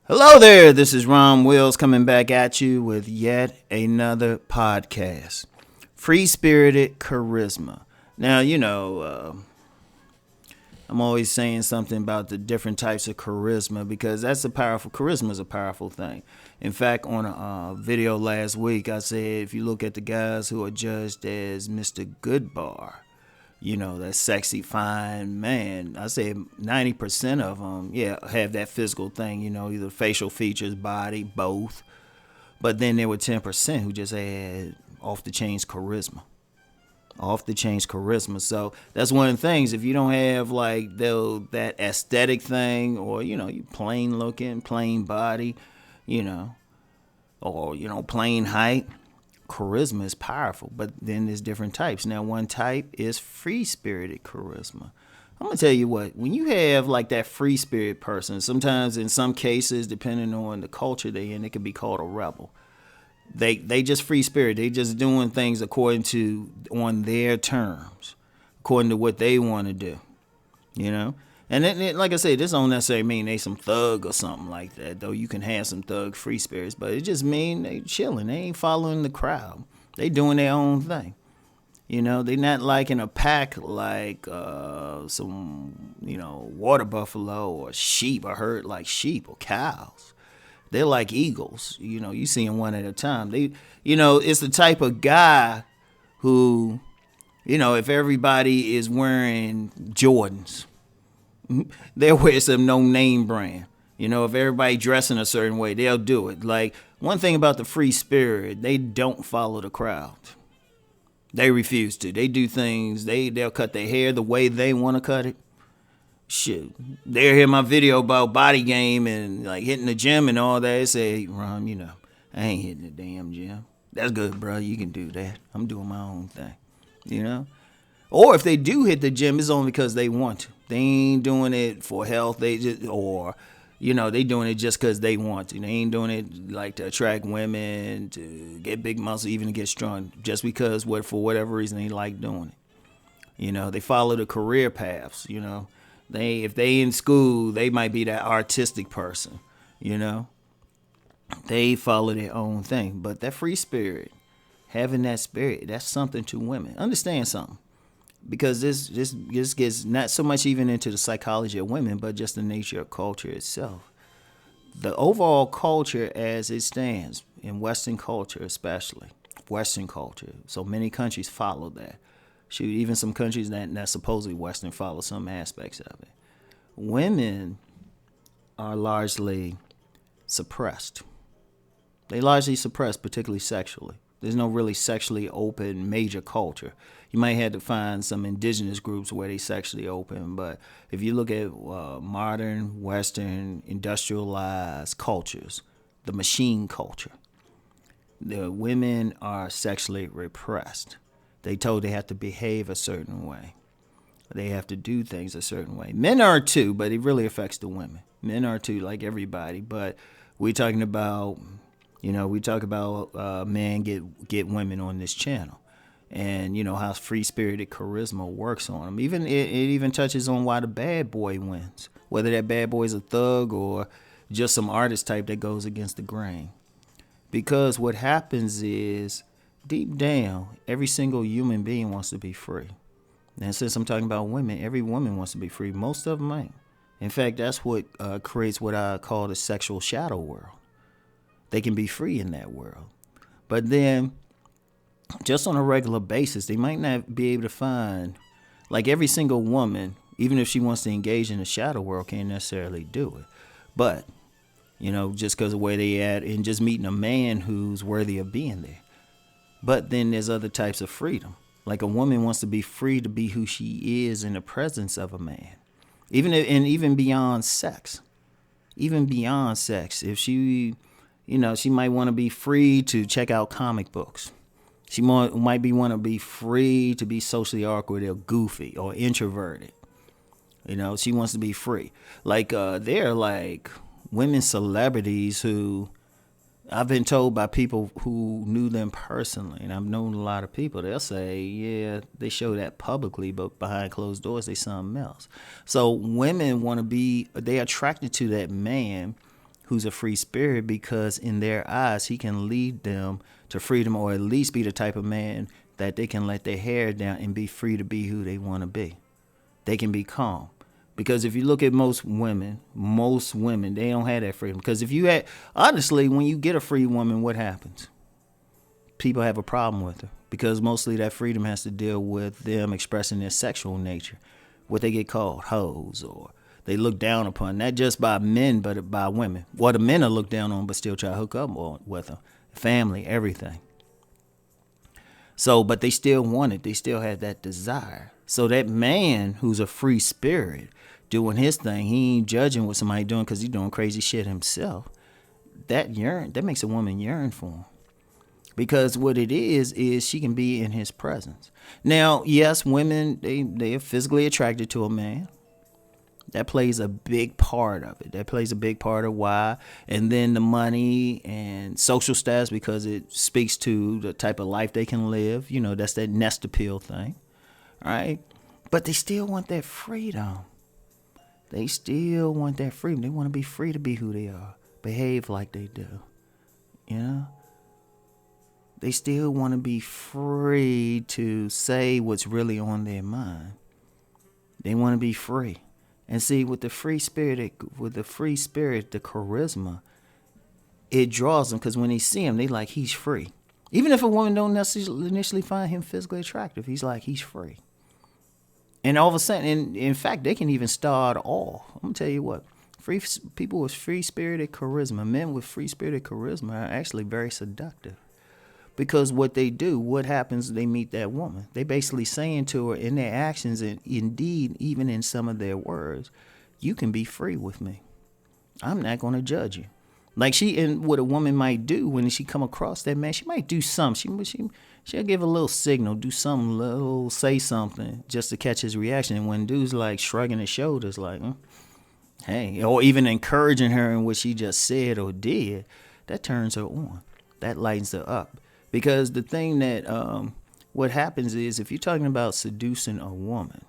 Hello there, this is Rom Wills coming back at you with yet another podcast. Free spirited charisma. Now, I'm always saying something about the different types of charisma because charisma is a powerful thing. In fact, on a video last week, I said if you look at the guys who are judged as Mr. Goodbar, that sexy, fine man. I say 90% of them, have that physical thing, either facial features, body, both. But then there were 10% who just had off the chain charisma. Off the chain charisma. So that's one of the things. If you don't have like that aesthetic thing, or you plain looking, plain body, or plain height, charisma is powerful, but then there's different types. Now, one type is free-spirited charisma. I'm gonna tell you what, when you have like that free-spirit person, sometimes in some cases, depending on the culture they're in, it can be called a rebel. They just free-spirit. They just doing things on their terms, according to what they want to do, And like I said, this don't necessarily mean they some thug or something like that, though you can have some thug free spirits, but it just mean they chilling. They ain't following the crowd. They doing their own thing. They not like in a pack like some, water buffalo or sheep, or herd like sheep or cows. They're like eagles. You see them one at a time. It's the type of guy who, if everybody is wearing Jordans, they'll wear some no-name brand. If everybody dressing a certain way, they'll do it. Like, one thing about the free spirit, they don't follow the crowd. They refuse to. They do things, they'll cut their hair the way they want to cut it. Shit. They'll hear my video about body game and, like, hitting the gym and all that. They say, Ron, I ain't hitting the damn gym. That's good, bro. You can do that. I'm doing my own thing, Or if they do hit the gym, it's only because they want to. They ain't doing it for health. They doing it just because they want to. They ain't doing it like to attract women, to get big muscle, even to get strong, just because for whatever reason they like doing it. They follow the career paths. If they in school, they might be that artistic person. They follow their own thing. But that free spirit, having that spirit, that's something to women. Understand something. Because this gets not so much even into the psychology of women, but just the nature of culture itself. The overall culture as it stands, in Western culture especially, Western culture, so many countries follow that. Shoot, even some countries that supposedly Western follow some aspects of it. Women are largely suppressed. They largely suppressed, particularly sexually. There's no really sexually open major culture. You might have to find some indigenous groups where they sexually open, but if you look at modern, Western, industrialized cultures, the machine culture, the women are sexually repressed. They told they have to behave a certain way. They have to do things a certain way. Men are too, but it really affects the women. Men are too, like everybody, but we're talking about... we talk about men get women on this channel, and how free-spirited charisma works on them. It even touches on why the bad boy wins, whether that bad boy is a thug or just some artist type that goes against the grain. Because what happens is, deep down, every single human being wants to be free. And since I'm talking about women, every woman wants to be free. Most of them ain't. In fact, that's what creates what I call the sexual shadow world. They can be free in that world. But then, just on a regular basis, they might not be able to find, like every single woman, even if she wants to engage in the shadow world, can't necessarily do it. But, just because of where they at and just meeting a man who's worthy of being there. But then there's other types of freedom. Like a woman wants to be free to be who she is in the presence of a man. Even beyond sex. Even beyond sex. If she... she might want to be free to check out comic books. She might want to be free to be socially awkward or goofy or introverted. She wants to be free. Like, there are like women celebrities who I've been told by people who knew them personally, and I've known a lot of people, they'll say, yeah, they show that publicly, but behind closed doors, they something else. So women want to be, they're attracted to that man who's a free spirit, because in their eyes, he can lead them to freedom, or at least be the type of man that they can let their hair down and be free to be who they want to be. They can be calm. Because if you look at most women, they don't have that freedom. Because if you had, honestly, when you get a free woman, what happens? People have a problem with her. Because mostly that freedom has to deal with them expressing their sexual nature. What they get called, hoes, or they look down upon, not just by men, but by women. Well, the men are looked down on, but still try to hook up with them. Family, everything. So, but they still want it. They still have that desire. So that man who's a free spirit doing his thing, he ain't judging what somebody doing because he's doing crazy shit himself. That makes a woman yearn for him. Because what it is she can be in his presence. Now, yes, women, they are physically attracted to a man. That plays a big part of it. That plays a big part of why. And then the money and social status, because it speaks to the type of life they can live. You know, that's that nest appeal thing. Right? But they still want that freedom. They still want that freedom. They want to be free to be who they are. Behave like they do. You know? They still want to be free to say what's really on their mind. They want to be free. And see, with the free spirit, the charisma, it draws them, because when they see him, they like, he's free. Even if a woman don't necessarily initially find him physically attractive, he's like, he's free. And all of a sudden, in fact, they can even start off. I'm going to tell you what, people with free-spirited charisma, men with free-spirited charisma are actually very seductive. Because what they do, what happens, they meet that woman. They basically saying to her in their actions, and indeed, even in some of their words, you can be free with me. I'm not going to judge you. Like what a woman might do when she come across that man, she might do something. She'll give a little signal, do something little, say something just to catch his reaction. And when dude's like shrugging his shoulders like, hey, or even encouraging her in what she just said or did, that turns her on. That lightens her up. Because the thing that, what happens is, if you're talking about seducing a woman,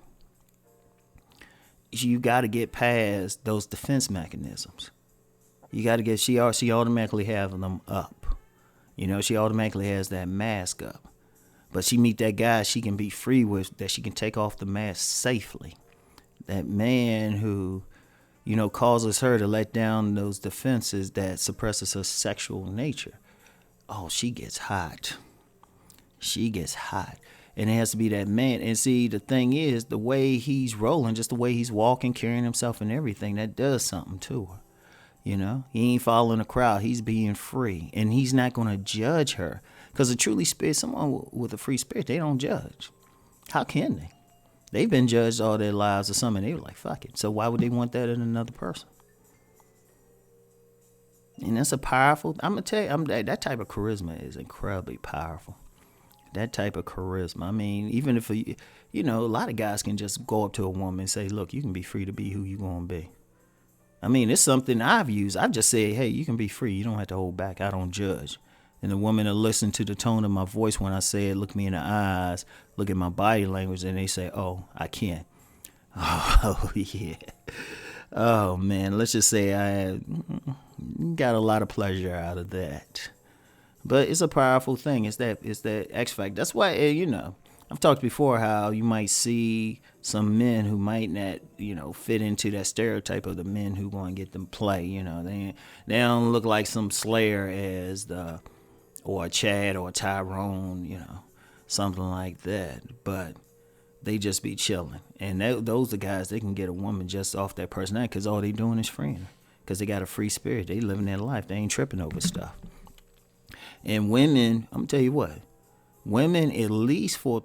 you got to get past those defense mechanisms. You got to get, she automatically have them up. You know, she automatically has that mask up. But she meet that guy she can be free with, that she can take off the mask safely. That man who, you know, causes her to let down those defenses that suppresses her sexual nature. Oh, she gets hot. She gets hot. And it has to be that man. And see, the thing is, the way he's rolling, just the way he's walking, carrying himself and everything, that does something to her. You know, he ain't following the crowd. He's being free. And he's not going to judge her. Because a truly spirit, someone with a free spirit, they don't judge. How can they? They've been judged all their lives or something. They were like, fuck it. So why would they want that in another person? And that's a powerful, I'm going to tell you, that type of charisma is incredibly powerful. That type of charisma. I mean, even if, you know, a lot of guys can just go up to a woman and say, look, you can be free to be who you going to be. I mean, it's something I've used. I've just said, hey, you can be free. You don't have to hold back. I don't judge. And the woman will listen to the tone of my voice when I say it, look me in the eyes, look at my body language, and they say, oh, I can't. Oh, yeah. Oh, man, let's just say I got a lot of pleasure out of that. But it's a powerful thing. It's that X factor. That's why, you know, I've talked before how you might see some men who might not, you know, fit into that stereotype of the men who going to get them play. You know, they don't look like some Slayer or a Chad or a Tyrone, you know, something like that. But they just be chilling. And those are guys, they can get a woman just off that personality because all they doing is freeing her. Because they got a free spirit. They living their life. They ain't tripping over stuff. And women, I'm going to tell you what. Women, at least for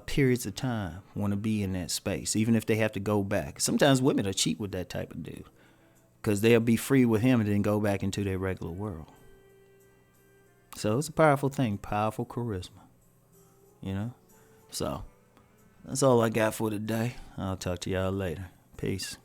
periods of time, want to be in that space, even if they have to go back. Sometimes women are cheap with that type of dude. Because they'll be free with him and then go back into their regular world. So it's a powerful thing. Powerful charisma. You know? So that's all I got for today. I'll talk to y'all later. Peace.